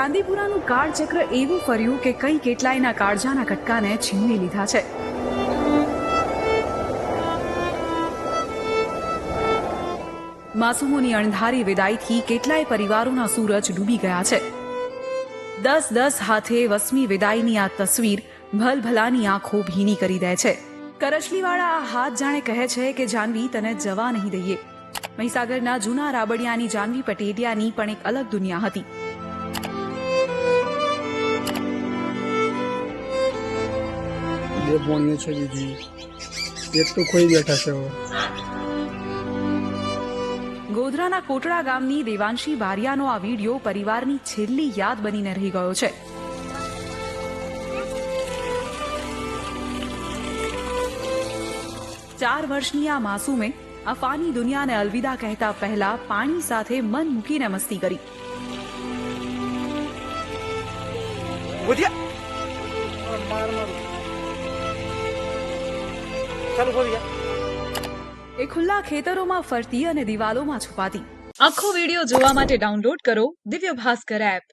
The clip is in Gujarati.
ચાંદીપુરાનું કાળચક્ર એવું ફર્યું કે કઈ કેટલાયના કાળજાના કટકાને છીનવી લીધા છે। માસૂમોની અણધારી વિદાયથી કેટલાય પરિવારોના સૂરજ ડૂબી ગયા છે। 10-10 હાથે વસમી વિદાયની આ તસવીર ભલભલાની આંખો ભીની કરી દે છે। કરચલીવાળા આ હાથ જાણે કહે છે કે જાનવી તને જવા નહીં દઈએ। મહીસાગરના જૂના રાબડિયાની જાનવી પટેટિયાની પણ એક અલગ દુનિયા હતી। ગોધરાના કોટડા ગામની દેવાંશી બારિયાનો આ વિડીયો પરિવારની છેલ્લી યાદ બનીને રહી ગયો છે। 4 વર્ષની આ માસૂમે અફાની દુનિયાને અલવિદા કહેતા પહેલા પાણી સાથે મન મૂકીને મસ્તી કરી। એ ખુલ્લા ખેતરોમાં ફરતી અને દિવાલોમાં છુપાતી। આખો વિડીયો જોવા માટે ડાઉનલોડ કરો દિવ્ય ભાસ્કર એપ।